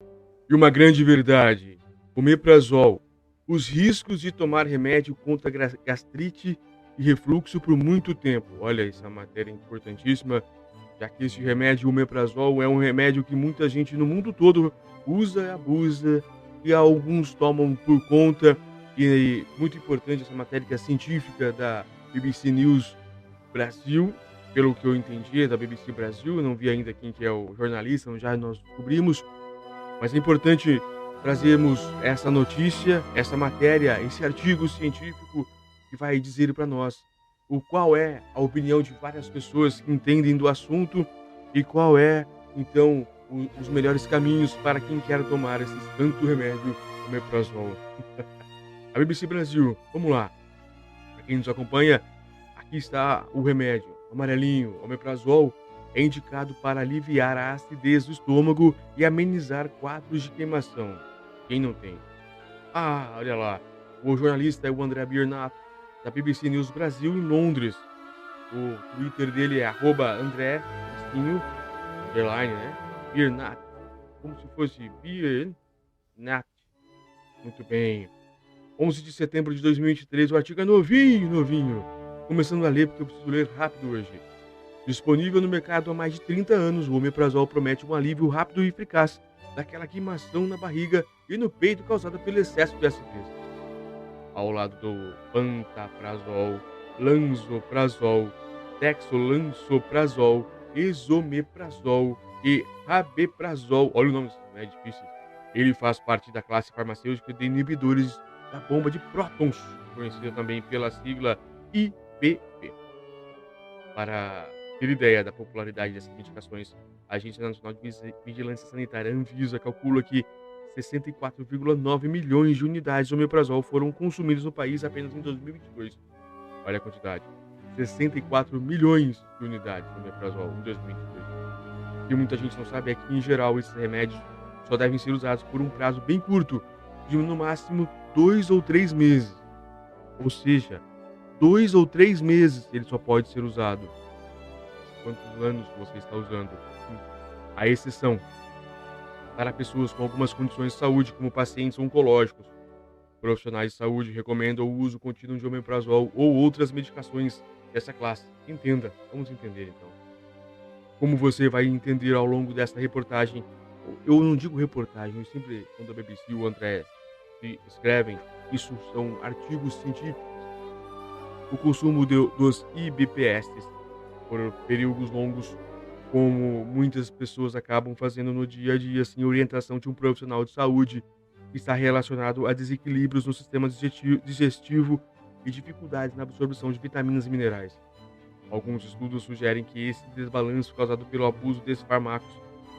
E uma grande verdade: omeprazol. Os riscos de tomar remédio contra gastrite e refluxo por muito tempo. Olha, essa matéria é importantíssima, já que esse remédio, o omeprazol, é um remédio que muita gente no mundo todo usa e abusa, e alguns tomam por conta. E muito importante essa matéria que é científica da BBC News Brasil, pelo que eu entendi, é da BBC Brasil, eu não vi ainda quem que é o jornalista, já nós descobrimos, mas é importante trazermos essa notícia, essa matéria, esse artigo científico que vai dizer para nós o qual é a opinião de várias pessoas que entendem do assunto e qual é, então, os melhores caminhos para quem quer tomar esse santo remédio, omeprazol. A BBC Brasil, vamos lá. Para quem nos acompanha, aqui está o remédio, amarelinho, omeprazol, é indicado para aliviar a acidez do estômago e amenizar quadros de queimação. Quem não tem? Ah, olha lá. O jornalista é o André Biernat, da BBC News Brasil em Londres. O Twitter dele é @André, tracinho, underline, né? Biernat, como se fosse Biernat. Muito bem. 11 de setembro de 2023, o artigo é novinho, novinho. Começando a ler porque eu preciso ler rápido hoje. Disponível no mercado há mais de 30 anos, o omeprazol promete um alívio rápido e eficaz daquela queimação na barriga e no peito causada pelo excesso de acidez. Ao lado do pantaprazol, lansoprazol, dexlansoprazol, esomeprazol e rabeprazol. Olha o nome, é difícil. Ele faz parte da classe farmacêutica de inibidores da bomba de prótons, conhecida também pela sigla IBP. Para ter ideia da popularidade dessas medicações, a Agência Nacional de Vigilância Sanitária, Anvisa, calcula que 64,9 milhões de unidades de omeprazol foram consumidas no país apenas em 2022. Olha a quantidade. 64 milhões de unidades de omeprazol em 2022. O que muita gente não sabe é que, em geral, esses remédios só devem ser usados por um prazo bem curto, de no máximo 2 ou 3 meses. Ou seja, 2 ou 3 meses ele só pode ser usado. Quantos anos você está usando? A exceção para pessoas com algumas condições de saúde, como pacientes oncológicos. Profissionais de saúde recomendam o uso contínuo de omeprazol ou outras medicações dessa classe. Entenda, vamos entender então. Como você vai entender ao longo dessa reportagem, eu não digo reportagem, eu sempre, quando a BBC e o André escrevem, isso são artigos científicos. O consumo dos IBPS por períodos longos, como muitas pessoas acabam fazendo no dia a dia, sem orientação de um profissional de saúde, que está relacionado a desequilíbrios no sistema digestivo e dificuldades na absorção de vitaminas e minerais. Alguns estudos sugerem que esse desbalanço causado pelo abuso desses fármacos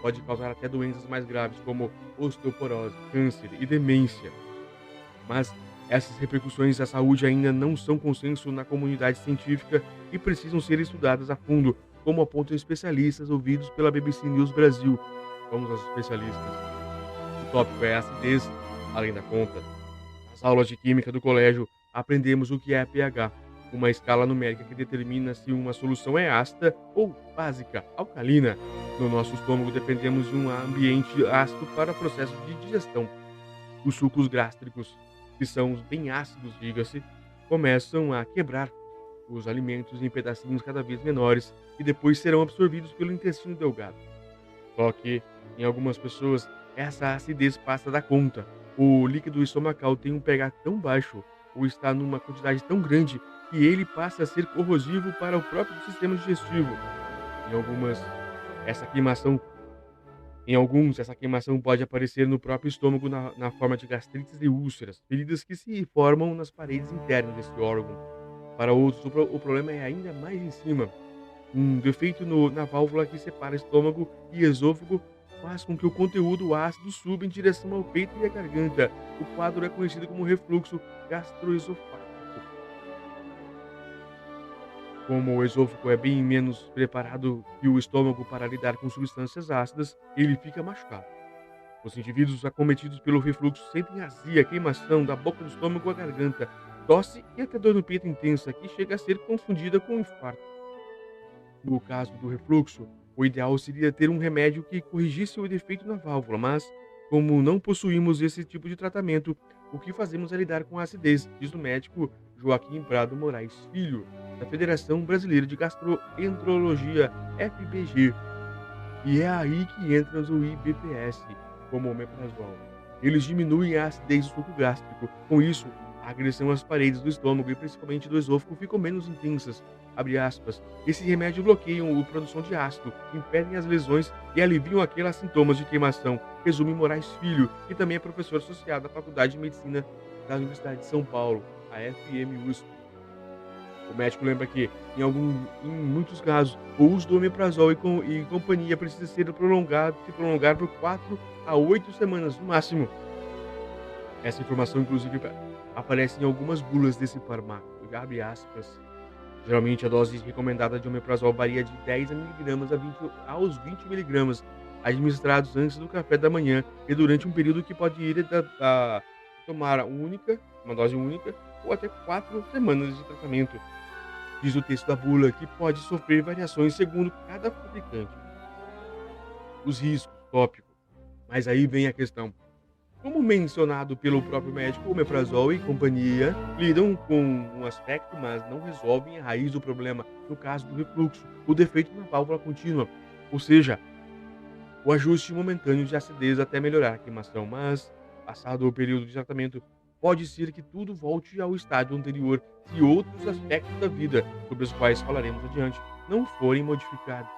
pode causar até doenças mais graves, como osteoporose, câncer e demência. Mas essas repercussões à saúde ainda não são consenso na comunidade científica e precisam ser estudadas a fundo, como apontam especialistas ouvidos pela BBC News Brasil. Vamos aos especialistas. O tópico é a acidez, além da conta. Nas aulas de química do colégio, aprendemos o que é pH, uma escala numérica que determina se uma solução é ácida ou básica, alcalina. No nosso estômago, dependemos de um ambiente ácido para o processo de digestão. Os sucos gástricos, que são os bem ácidos, diga-se, começam a quebrar os alimentos em pedacinhos cada vez menores e depois serão absorvidos pelo intestino delgado. Só que, em algumas pessoas, essa acidez passa da conta. O líquido estomacal tem um pH tão baixo ou está numa quantidade tão grande que ele passa a ser corrosivo para o próprio sistema digestivo. Em algumas, essa queimação essa queimação pode aparecer no próprio estômago na forma de gastrites e úlceras, feridas que se formam nas paredes internas desse órgão. Para outros, o problema é ainda mais em cima. Um defeito na válvula que separa estômago e esôfago faz com que o conteúdo ácido suba em direção ao peito e à garganta. O quadro é conhecido como refluxo gastroesofágico. Como o esôfago é bem menos preparado que o estômago para lidar com substâncias ácidas, ele fica machucado. Os indivíduos acometidos pelo refluxo sentem azia, queimação da boca do estômago à garganta, tosse e até dor no peito intensa, que chega a ser confundida com um infarto. No caso do refluxo, o ideal seria ter um remédio que corrigisse o defeito na válvula, mas Como não possuímos esse tipo de tratamento, o que fazemos é lidar com a acidez, diz o médico Joaquim Prado Moraes Filho, da Federação Brasileira de Gastroenterologia, FBG. E é aí que entra o IBPS, como o omeprazol. Eles diminuem a acidez do suco gástrico. Com isso, a agressão às paredes do estômago e principalmente do esôfago ficam menos intensas. Abre aspas. Esse remédio bloqueiam a produção de ácido, impedem as lesões e aliviam aqueles sintomas de queimação, resume Moraes Filho, que também é professor associado à Faculdade de Medicina da Universidade de São Paulo, a FMUSP. O médico lembra que, em muitos casos, o uso do omeprazol e companhia precisa ser prolongado, se prolongar por 4 a 8 semanas no máximo. Essa informação, inclusive, aparece em algumas bulas desse fármaco. Abre aspas. Geralmente, a dose recomendada de omeprazol varia de 10 miligramas aos 20 miligramas, administrados antes do café da manhã e durante um período que pode ir da tomar uma dose única, ou até 4 semanas de tratamento. Diz o texto da bula que pode sofrer variações segundo cada fabricante. Os riscos, tópico. Mas aí vem a questão. Como mencionado pelo próprio médico, o omeprazol e companhia lidam com um aspecto, mas não resolvem a raiz do problema, no caso do refluxo, o defeito na válvula contínua, ou seja, o ajuste momentâneo de acidez até melhorar a queimação, mas, passado o período de tratamento, pode ser que tudo volte ao estágio anterior se outros aspectos da vida, sobre os quais falaremos adiante, não forem modificados.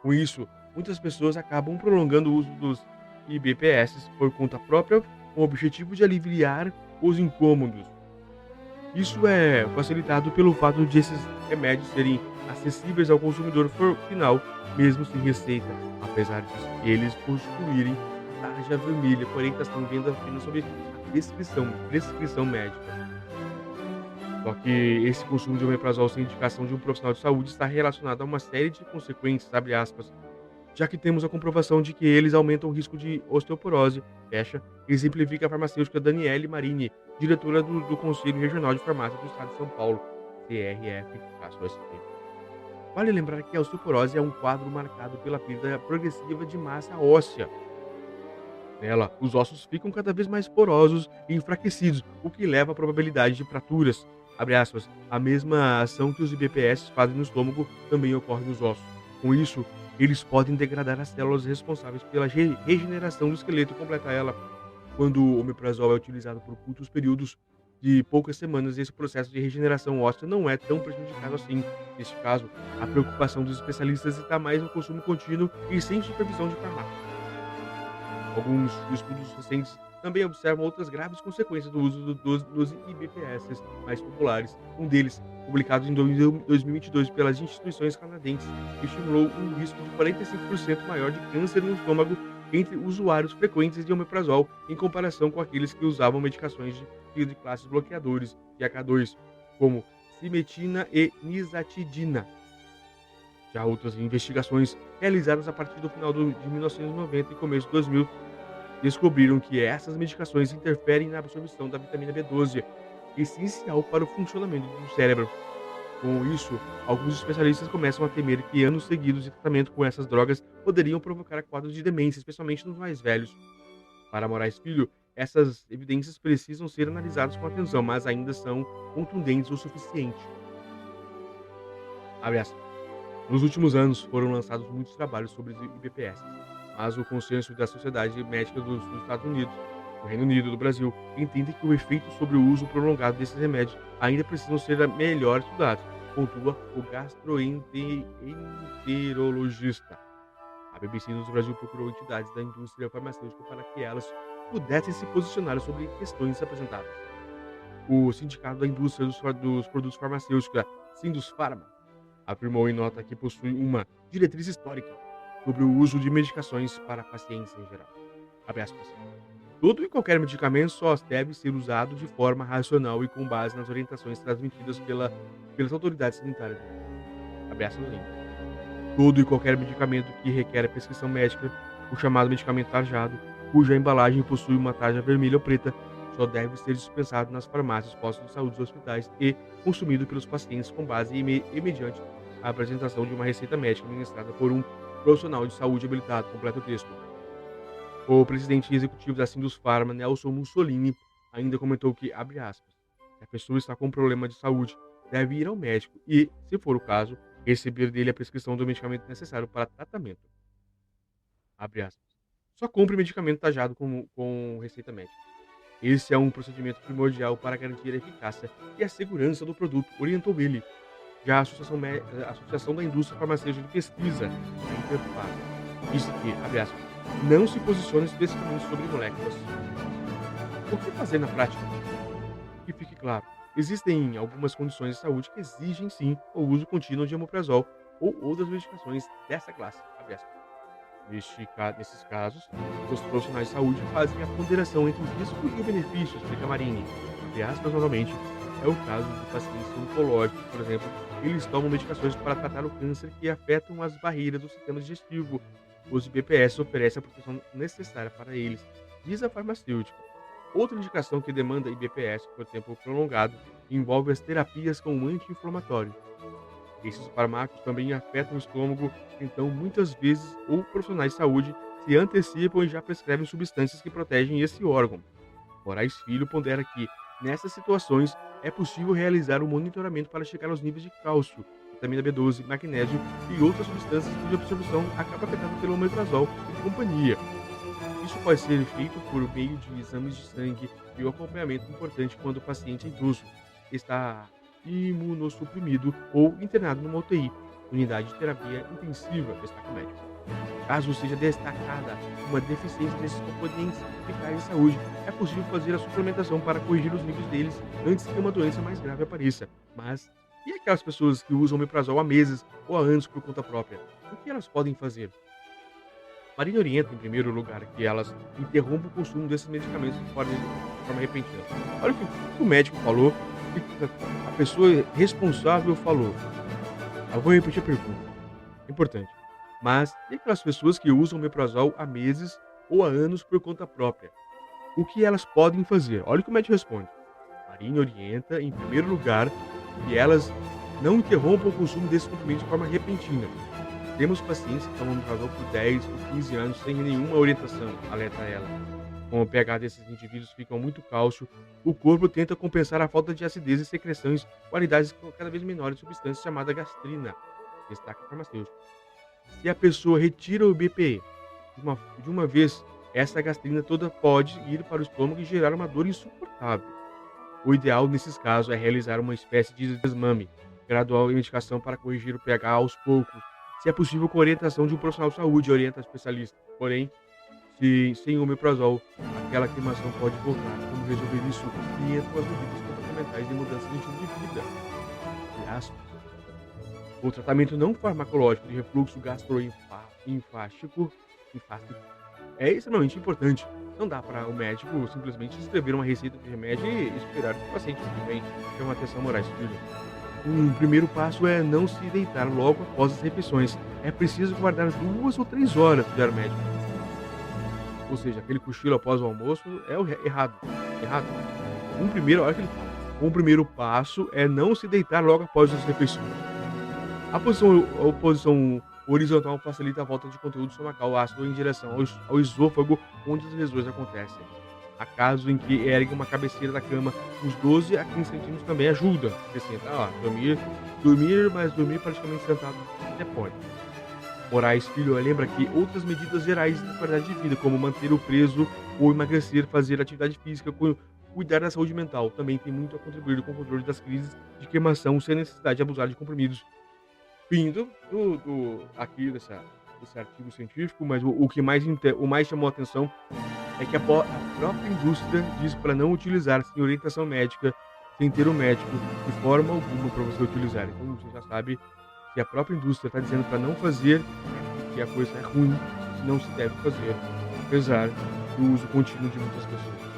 Com isso, muitas pessoas acabam prolongando o uso dos IBPS por conta própria, com o objetivo de aliviar os incômodos. Isso é facilitado pelo fato de esses remédios serem acessíveis ao consumidor final, mesmo sem receita, apesar de eles possuírem tarja vermelha, porém estão vendo apenas sobre a prescrição médica. Só que esse consumo de omeprazol sem indicação de um profissional de saúde está relacionado a uma série de consequências, abre aspas, já que temos a comprovação de que eles aumentam o risco de osteoporose, fecha, exemplifica a farmacêutica Daniele Marini, diretora do Conselho Regional de Farmácia do Estado de São Paulo, CRF-SP. Vale lembrar que a osteoporose é um quadro marcado pela perda progressiva de massa óssea. Nela, os ossos ficam cada vez mais porosos e enfraquecidos, o que leva à probabilidade de fraturas. Abre aspas, a mesma ação que os IBPS fazem no estômago também ocorre nos ossos. Com isso, eles podem degradar as células responsáveis pela regeneração do esqueleto, completa ela. Quando o omeprazol é utilizado por curtos períodos de poucas semanas, esse processo de regeneração óssea não é tão prejudicado assim. Neste caso, a preocupação dos especialistas está mais no consumo contínuo e sem supervisão de farmácia. Alguns estudos recentes também observam outras graves consequências do uso dos IBPS mais populares. Um deles, publicado em 2022 pelas instituições canadenses, estimulou um risco de 45% maior de câncer no estômago entre usuários frequentes de omeprazol em comparação com aqueles que usavam medicações de classes bloqueadores de AK2, como cimetina e nisatidina. Já outras investigações realizadas a partir do final de 1990 e começo de 2000 descobriram que essas medicações interferem na absorção da vitamina B12, essencial para o funcionamento do cérebro. Com isso, alguns especialistas começam a temer que anos seguidos de tratamento com essas drogas poderiam provocar quadros de demência, especialmente nos mais velhos. Para Moraes Filho, essas evidências precisam ser analisadas com atenção, mas ainda são contundentes o suficiente. Abre aspas. Nos últimos anos, foram lançados muitos trabalhos sobre os IBPS, mas o consenso da Sociedade Médica dos Estados Unidos, do Reino Unido e do Brasil entende que o efeito sobre o uso prolongado desses remédios ainda precisam ser melhor estudados, pontua o gastroenterologista. A BBC News Brasil procurou entidades da indústria farmacêutica para que elas pudessem se posicionar sobre questões apresentadas. O Sindicato da Indústria dos Produtos Farmacêuticos, Sindusfarma, afirmou em nota que possui uma diretriz histórica sobre o uso de medicações para pacientes em geral. Abre aspas. Todo e qualquer medicamento só deve ser usado de forma racional e com base nas orientações transmitidas pelas autoridades sanitárias. Abre aspas ainda. Todo e qualquer medicamento que requer prescrição médica, o chamado medicamento tarjado, cuja embalagem possui uma tarja vermelha ou preta, só deve ser dispensado nas farmácias, postos de saúde, hospitais e consumido pelos pacientes com base e mediante a apresentação de uma receita médica administrada por um profissional de saúde habilitado, completa o texto. O presidente executivo da Sinduspharma, Nelson Mussolini, ainda comentou que, abre aspas, se a pessoa está com um problema de saúde, deve ir ao médico e, se for o caso, receber dele a prescrição do medicamento necessário para tratamento, abre aspas. Só compre medicamento tajado com receita médica. Esse é um procedimento primordial para garantir a eficácia e a segurança do produto, orientou ele. Já a Associação da Indústria Farmacêutica de Pesquisa, a Interpar, disse que, abre aspas, não se posiciona especificamente sobre moléculas. O que fazer na prática? Que fique claro, existem algumas condições de saúde que exigem sim o uso contínuo de omeprazol ou outras medicações dessa classe, abre aspas. Nesses casos, os profissionais de saúde fazem a ponderação entre o risco e o benefício, explica Marini. Abre aspas novamente, é o caso de pacientes oncológicos, por exemplo, eles tomam medicações para tratar o câncer que afetam as barreiras do sistema digestivo. Os IBPS oferecem a proteção necessária para eles, diz a farmacêutica. Outra indicação que demanda IBPS por tempo prolongado envolve as terapias com anti-inflamatório. Esses fármacos também afetam o estômago, então muitas vezes os profissionais de saúde se antecipam e já prescrevem substâncias que protegem esse órgão. Moraes Filho pondera que, nessas situações, é possível realizar um monitoramento para checar os níveis de cálcio, vitamina B12, magnésio e outras substâncias cuja absorção acaba afetada pelo omeprazol e companhia. Isso pode ser feito por meio de exames de sangue e o acompanhamento importante quando o paciente é idoso, está imunossuprimido ou internado numa UTI, unidade de terapia intensiva, destaca o médico. Caso seja destacada uma deficiência desses componentes vitais de saúde, é possível fazer a suplementação para corrigir os níveis deles antes que uma doença mais grave apareça. Mas e aquelas pessoas que usam omeprazol há meses ou há anos por conta própria? O que elas podem fazer? Marinha orienta, em primeiro lugar, que elas interrompam o consumo desses medicamentos de forma repentina. Olha o que o médico falou, o que a pessoa responsável falou. Eu vou repetir a pergunta. Importante. Mas e aquelas pessoas que usam omeprazol há meses ou há anos por conta própria? O que elas podem fazer? Olha o que o médico responde. Marinha orienta, em primeiro lugar, que elas não interrompam o consumo desses comprimidos de forma repentina. Temos pacientes que tomam omeprazol por 10 ou 15 anos sem nenhuma orientação, alerta ela. Com o pH desses indivíduos ficam muito cálcio, o corpo tenta compensar a falta de acidez e secreções, qualidades cada vez menores de substância chamada gastrina, destaca a farmacêutica. Se a pessoa retira o BPE de uma vez, essa gastrina toda pode ir para o estômago e gerar uma dor insuportável. O ideal nesses casos é realizar uma espécie de desmame gradual e medicação para corrigir o pH aos poucos, se é possível com orientação de um profissional de saúde, orienta a especialista. Porém, se sem omeprazol, aquela queimação pode voltar. Como resolver isso? E entram as medidas comportamentais de mudança de estilo de vida. Entre aspas. O tratamento não farmacológico de refluxo gastrolinfático é extremamente importante. Não dá para o médico simplesmente escrever uma receita de remédio e esperar que o paciente fique bem. Chama atenção, Moraes Filho. Um primeiro passo é não se deitar logo após as refeições. É preciso guardar 2 ou 3 horas, do médico. Ou seja, aquele cochilo após o almoço é o errado. Errado. Olha o que ele fala. Um primeiro passo é não se deitar logo após as refeições. A posição horizontal facilita a volta de conteúdo estomacal ácido em direção ao esôfago, onde as lesões acontecem. Há casos em que ergue uma cabeceira da cama, uns 12 a 15 centímetros também ajuda. Acrescenta, mas dormir praticamente sentado até pode. Moraes Filho lembra que outras medidas gerais de qualidade de vida, como manter o peso ou emagrecer, fazer atividade física, cuidar da saúde mental, também tem muito a contribuir com o controle das crises de queimação sem necessidade de abusar de comprimidos. Fim aqui desse artigo científico, mas o que mais chamou a atenção é que a própria indústria diz para não utilizar sem orientação médica, sem ter um médico, de forma alguma para você utilizar. Então você já sabe que a própria indústria está dizendo para não fazer, que a coisa é ruim, não se deve fazer, apesar do uso contínuo de muitas pessoas.